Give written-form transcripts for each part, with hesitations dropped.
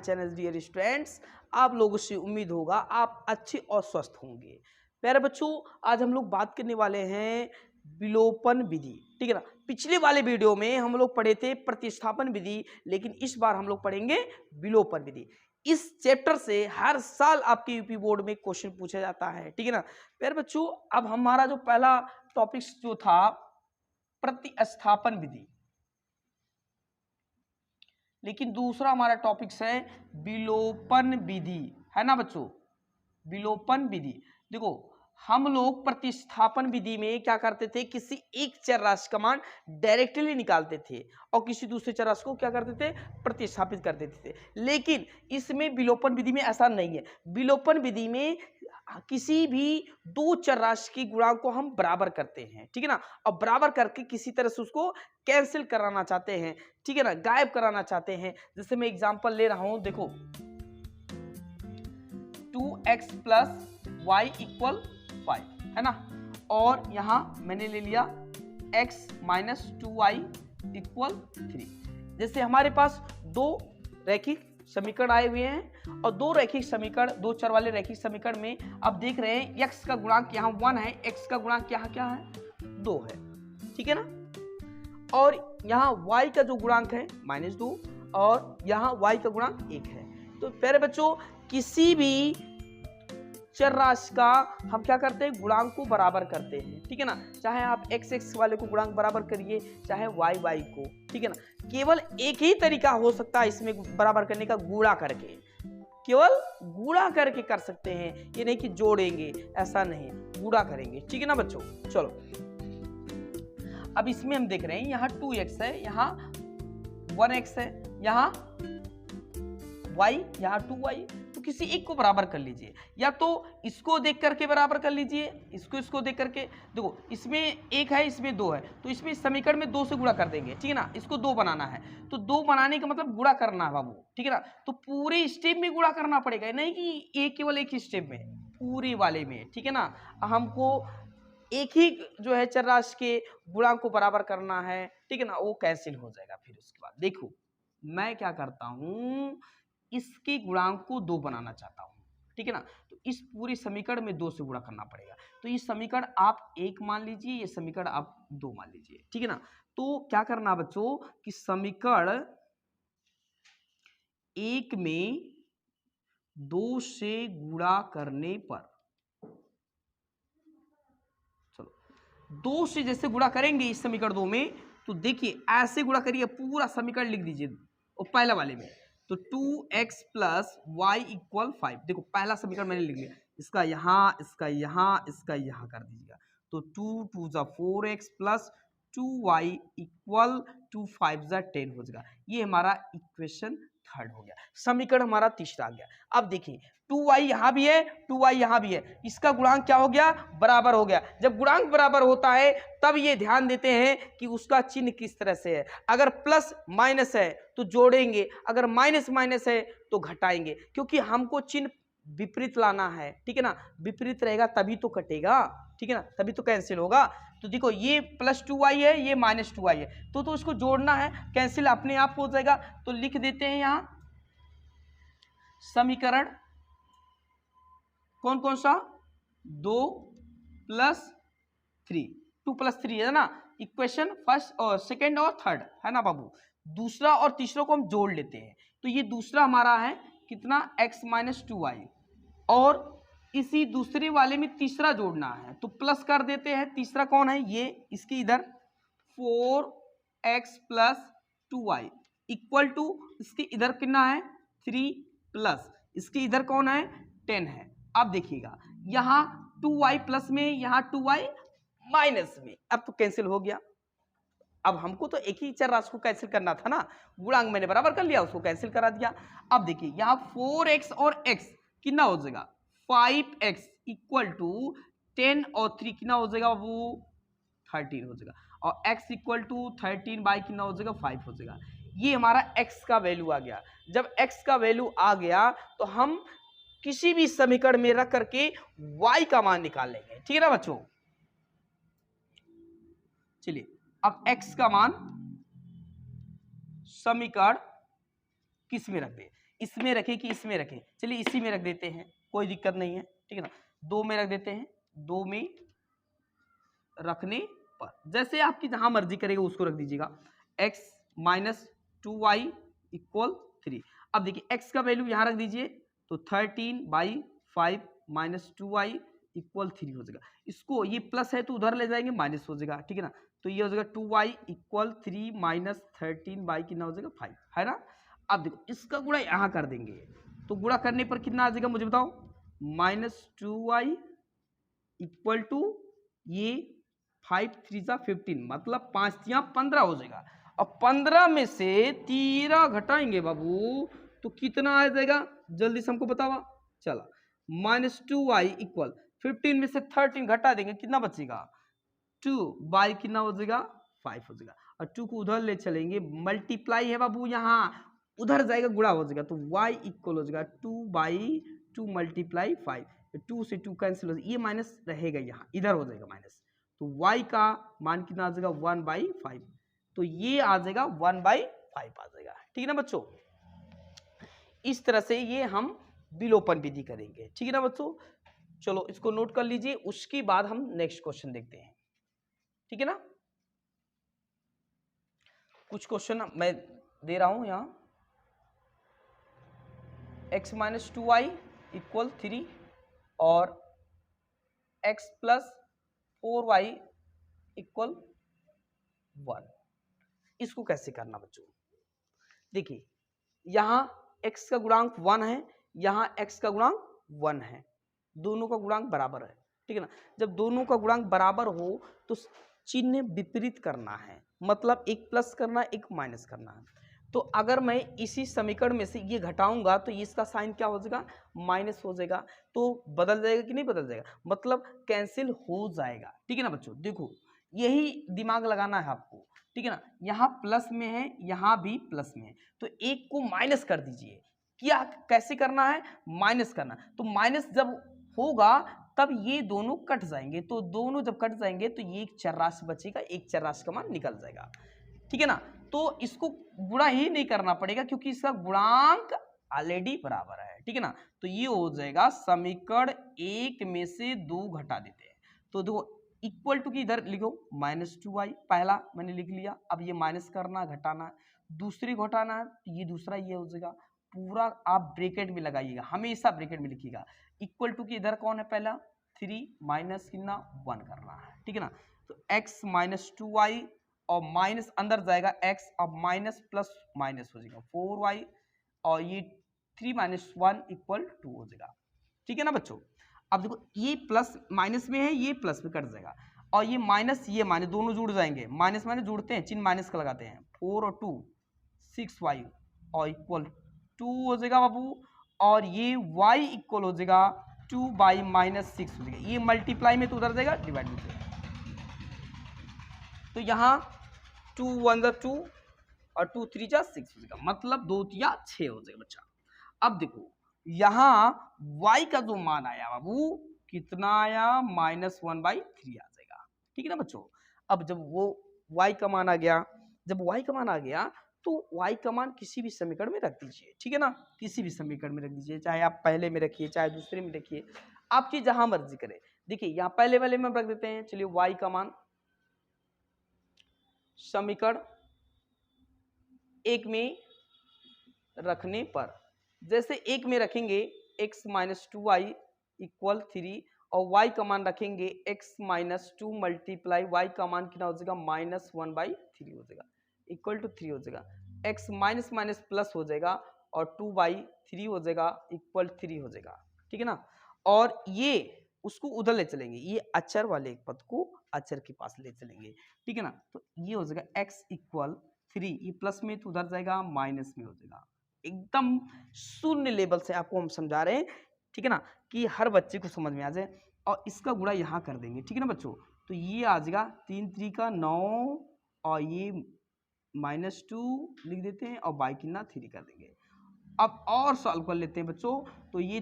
Channel dear students. आप लोगों से उम्मीद होगा आप अच्छे और स्वस्थ होंगे। प्यारे बच्चों, आज हम लोग बात करने वाले हैं विलोपन विधि, ठीक है ना। पिछले वाले वीडियो में हम लोग पढ़े थे प्रतिस्थापन विधि, लेकिन इस बार हम लोग पढ़ेंगे विलोपन विधि। इस चैप्टर से हर साल आपके यूपी बोर्ड में क्वेश्चन पूछा जाता है, ठीक है ना। प्यारे बच्चों, अब हमारा जो पहला टॉपिक जो था प्रतिस्थापन विधि, लेकिन दूसरा हमारा टॉपिक है विलोपन विधि, है ना बच्चों। विलोपन विधि, देखो हम लोग प्रतिस्थापन विधि में क्या करते थे, किसी एक चर राशि का मान डायरेक्टली निकालते थे और किसी दूसरे चर राशि को क्या करते थे, प्रतिस्थापित कर देते थे। लेकिन इसमें विलोपन विधि में ऐसा नहीं है। विलोपन विधि में किसी भी दो चर राशि की गुणांक को हम बराबर करते हैं, ठीक है ना, और बराबर करके किसी तरह से उसको कैंसिल कराना चाहते हैं, ठीक है ना, गायब कराना चाहते हैं। जैसे मैं एग्जांपल ले रहा हूं, देखो 2x + y = 5, है ना, और यहां मैंने ले लिया x - 2y = 3। जैसे हमारे पास दो रैखिक समीकरण आए हुए हैं और दो रैखिक समीकरण, दो चर वाले रैखिक समीकरण में आप देख रहे हैं x का गुणांक यहाँ 1 है, x का गुणांक यहाँ क्या है, 2 है, ठीक है ना, और यहाँ y का जो गुणांक है -2 और यहाँ y का गुणांक 1 है। तो प्यारे बच्चों, किसी भी चर राशि का हम क्या करते हैं, गुणांक को बराबर करते हैं, ठीक है ना। चाहे आप x वाले को गुणांक बराबर करिए, चाहे y को, ठीक है ना। केवल एक ही तरीका हो सकता है इसमें बराबर करने का, गुणा करके, केवल गुणा करके कर सकते हैं। ये नहीं कि जोड़ेंगे, ऐसा नहीं, गुणा करेंगे, ठीक है ना बच्चों। चलो अब इसमें हम देख रहे हैं यहाँ 2x है, यहाँ 1x है, यहाँ y, यहाँ 2y। तो किसी एक को बराबर कर लीजिए, या तो इसको देख करके बराबर कर लीजिए, इसको देख करके। देखो इसमें 1 है, इसमें 2 है, तो इसमें समीकरण में 2 से गुणा कर देंगे, ठीक है ना। इसको 2 बनाना है, तो 2 बनाने का मतलब गुणा करना है बाबू, ठीक है ना। तो पूरे स्टेप में गुणा करना पड़ेगा, नहीं कि एक केवल एक ही स्टेप में, पूरे वाले में, ठीक है ना। हमको एक ही जो है चर राशि के गुणांक को बराबर करना है, ठीक है ना, वो कैंसिल हो जाएगा। फिर उसके बाद देखो मैं क्या करता हूं, इसके गुणांक को 2 बनाना चाहता हूं, ठीक है ना। तो इस पूरे समीकरण में 2 से गुणा करना पड़ेगा। तो ये समीकरण आप 1 मान लीजिए, ये समीकरण आप 2 मान लीजिए, ठीक है ना। तो क्या करना बच्चों कि समीकरण 1 में 2 से गुणा करने पर, चलो 2 से जैसे गुणा करेंगे इस समीकरण 2 में, तो देखिए ऐसे गुणा करिए, पूरा समीकरण लिख दीजिए और पहला वाले में, तो 2x + y = 5। देखो पहला समीकरण मैंने लिख लिया, इसका यहाँ, इसका यहाँ, इसका यहाँ कर दीजिएगा। तो 2 × 2 = 4x + 2y = 5 × 10 हो जाएगा। ये हमारा इक्वेशन 3 हो गया, समीकरण हमारा तीसरा आ गया। अब देखिए 2y यहाँ भी है, 2y यहाँ भी है, इसका गुणांक क्या हो गया, बराबर हो गया। जब गुणांक बराबर होता है तब ये ध्यान देते हैं कि उसका चिन्ह किस तरह से है। अगर प्लस माइनस है तो जोड़ेंगे, अगर माइनस माइनस है तो घटाएंगे, क्योंकि हमको चिन्ह विपरीत लाना है, ठीक है ना। विपरीत रहेगा तभी तो कटेगा, ठीक है ना, तभी तो कैंसिल होगा। तो देखो ये +2y है, ये -2y है, तो इसको जोड़ना है, कैंसिल अपने आप हो जाएगा। तो लिख देते हैं यहाँ समीकरण कौन कौन सा, 2 + 3, 2 + 3 है ना, इक्वेशन फर्स्ट और सेकेंड और थर्ड, है ना बाबू। दूसरा और तीसरा को हम जोड़ लेते हैं, तो ये दूसरा हमारा है कितना, x - 2y, और इसी दूसरे वाले में तीसरा जोड़ना है, तो प्लस कर देते हैं। तीसरा कौन है, ये इसके इधर 4x + 2y = इसके इधर कितना है 3 प्लस इसके इधर कौन है 10 है। अब देखिएगा यहाँ 2y प्लस में, यहाँ 2y माइनस में, अब तो कैंसिल हो गया। अब हमको तो एक ही चर राशि को कैंसिल करना था ना, गुणांक मैंने बराबर कर लिया, उसको कैंसिल करा दिया। अब देखिए यहाँ 4x और x कितना हो जाएगा, 5x = 10 और 3 कितना हो जाएगा, वो 13 हो जाएगा, और x = 13 बाई कितना हो जाएगा, 5 हो जाएगा। ये हमारा x का वैल्यू आ गया। जब x का वैल्यू आ गया तो हम किसी भी समीकरण में रख करके y का मान निकाल लेंगे, ठीक है ना बच्चों। चलिए अब x का मान समीकरण किस में रख दे, इसमें रखें कि इसमें रखें, चलिए इसी में रख देते हैं, कोई दिक्कत नहीं है, ठीक है ना। 2 में रख देते हैं, 2 में रखने पर जैसे आपकी जहां मर्जी करेगा उसको रख दीजिएगा। x minus 2y equal 3। अब देखिए x का वैल्यू यहां रख दीजिए, तो 13/5 माइनस 2y इक्वल 3 हो जाएगा। इसको ये प्लस है तो उधर ले जाएंगे माइनस हो जाएगा, ठीक है ना। तो ये हो जाएगा 2y इक्वल 3 माइनस 13 कितना हो जाएगा 5, है ना। अब देखो इसका गुणा यहां कर देंगे, तो गुणा करने पर कितना आ जाएगा मुझे बताओ, माइनस 2y इक्वल टू ये 5 3 जा 15, मतलब 5 3 15 हो जाएगा। अब 15 में से 13 घटाएंगे बाबू तो कितना आ जाएगा, जल्दी से हमको बतावा। चला माइनस 2y इक्वल 15 में से 13 घटा देंगे, कितना बचेगा 2 बाई कितना हो जाएगा 5 हो जाएगा। और 2 को उधर ले चलेंगे, मल्टीप्लाई है बाबू, यहाँ उधर जाएगा गुणा हो जाएगा, तो y इक्वल हो जाएगा 2/2 मल्टीप्लाई 5, 2 से 2 कैंसिल हो जाएगा, ये माइनस रहेगा यहाँ, इधर हो जाएगा माइनस, तो y का मान कितना आ जाएगा 1/5, तो ये आ जाएगा 1/5 आ जाएगा, ठीक है ना बच्चों। इस तरह से ये हम विलोपन विधि करेंगे, ठीक है ना बच्चों। चलो इसको नोट कर लीजिए, उसके बाद हम नेक्स्ट क्वेश्चन देखते हैं, ठीक है ना। कुछ क्वेश्चन मैं दे रहा हूं यहां, x माइनस 2y इक्वल 3 और x प्लस 4y इक्वल 1, इसको कैसे करना बच्चों। देखिए यहां x का गुणांक 1 है, यहां x का गुणांक 1 है, दोनों का गुणांक बराबर है, ठीक है ना। जब दोनों का गुणांक बराबर हो तो चिन्ह विपरीत करना है, मतलब एक प्लस करना है एक माइनस करना है। तो अगर मैं इसी समीकरण में से ये घटाऊंगा तो इसका साइन क्या हो जाएगा माइनस हो जाएगा, तो बदल जाएगा कि नहीं बदल जाएगा, मतलब कैंसिल हो जाएगा, ठीक है ना बच्चों। देखो यही दिमाग लगाना है आपको, ठीक है ना। यहाँ प्लस में है, यहाँ भी प्लस में है, तो एक को माइनस कर दीजिए। क्या कैसे करना है, माइनस करना, तो माइनस जब होगा तब ये दोनों कट जाएंगे, तो दोनों जब कट जाएंगे तो ये एक चरराशि बचेगा, एक चरराशि का मान निकल जाएगा, ठीक है ना। तो इसको गुणा ही नहीं करना पड़ेगा क्योंकि इसका गुणांक ऑलरेडी बराबर है, ठीक है ना। तो ये हो जाएगा समीकरण 1 में से 2 घटा देते हैं, तो देखो इक्वल टू की इधर लिखो माइनस 2y, पहला मैंने लिख लिया, अब ये माइनस करना घटाना, दूसरी घटाना तो ये दूसरा ये हो जाएगा, पूरा आप ब्रैकेट में लगाइएगा, हमेशा ब्रैकेट में लिखिएगा। इक्वल टू की इधर कौन है पहला 3 माइनस कितना 1 करना है, ठीक है ना। तो x माइनस 2y और माइनस अंदर जाएगा x, अब माइनस प्लस माइनस हो जाएगा 4y और ये 3 माइनस 1 इक्वल 2 हो जाएगा, ठीक है ना बच्चों। अब देखो ये प्लस माइनस में है, ये प्लस में कट जाएगा, और ये माइनस दोनों जुड़ जाएंगे, माइनस माइनस जुड़ते हैं, चिन्ह माइनस का लगाते हैं, 4 और 2 6y और इक्वल 2 हो जाएगा बाबू, और ये y इक्वल हो जाएगा 2/-6 हो जाएगा, ये मल्टीप्लाई में तो उधर जाएगा डिवाइड में जाएगा, तो यहाँ 2 1 जा 2 और 2 3 जा 6 हो जाएगा, मतलब 2 3 6 हो जाएगा बच्चा। अब देखो यहाँ y का जो मान आया बाबू कितना आया -1/3 आ जाएगा, ठीक है ना बच्चों। अब जब वो y का मान आ गया, जब y का मान आ गया तो y का मान किसी भी समीकरण में रख दीजिए, ठीक है ना, किसी भी समीकरण में रख दीजिए, चाहे आप पहले में रखिए चाहे दूसरे में रखिए, आपकी जहां मर्जी करे। देखिए यहाँ पहले वाले में रख देते हैं, चलिए y का मान समीकरण 1 में रखने पर, जैसे 1 में रखेंगे x माइनस 2y इक्वल 3 और y का मान रखेंगे x माइनस 2 मल्टीप्लाई y का मान कितना हो जाएगा -1/3 हो जाएगा, इक्वल टू 3 हो जाएगा, x माइनस माइनस प्लस हो जाएगा और 2/3 हो जाएगा इक्वल 3 हो जाएगा, ठीक है ना। और ये उसको उधर ले चलेंगे, ये अचर वाले पद को अचर के पास ले चलेंगे, ठीक है ना। तो ये हो जाएगा x इक्वल 3, ये प्लस में तो उधर जाएगा माइनस में हो जाएगा, एकदम शून्य लेवल से आपको हम समझा रहे हैं, ठीक है ना, कि हर बच्चे को समझ में आ जाए। और इसका गुणा यहाँ कर देंगे, ठीक है ना बच्चों, तो ये आ जाएगा 3 3 का 9 और ये -2 लिख देते हैं और बाई कितना 3 कर देंगे। अब और सॉल्व कर लेते हैं बच्चों, तो ये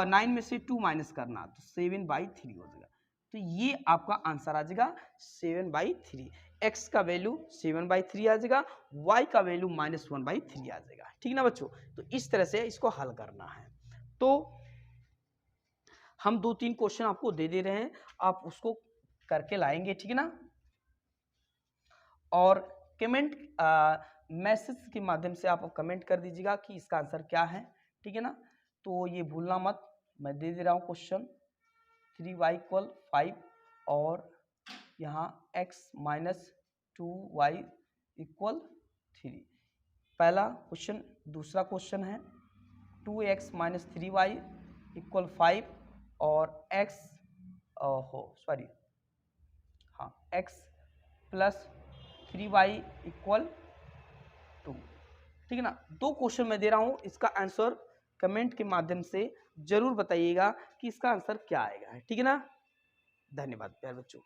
9 में से 2 माइनस करना तो 7/3 हो जाएगा, तो ये आपका आंसर आ जाएगा 7/3। x का वैल्यू 7/3 आ जाएगा, y का वैल्यू -1/3 आ जाएगा। ठीक ना बच्चों, तो इस तरह से इसको हल करना है। तो हम 2-3 क्वेश्चन आपको दे दे रहे हैं, आप उसको करके लाएंगे, ठीक है ना। और कमेंट मैसेज के माध्यम से आप कमेंट कर दीजिएगा कि इसका आंसर क्या है, ठीक है ना। तो ये भूलना मत, मैं दे दे रहा हूँ क्वेश्चन 3y = 5 और यहाँ x - 2y = 3। पहला क्वेश्चन। दूसरा क्वेश्चन है 2x - 3y = 5 और x + 3y = 2। ठीक है ना। 2 क्वेश्चन मैं दे रहा हूँ, इसका आंसर कमेंट के माध्यम से जरूर बताइएगा कि इसका आंसर क्या आएगा, ठीक है ना। धन्यवाद प्यारे बच्चों।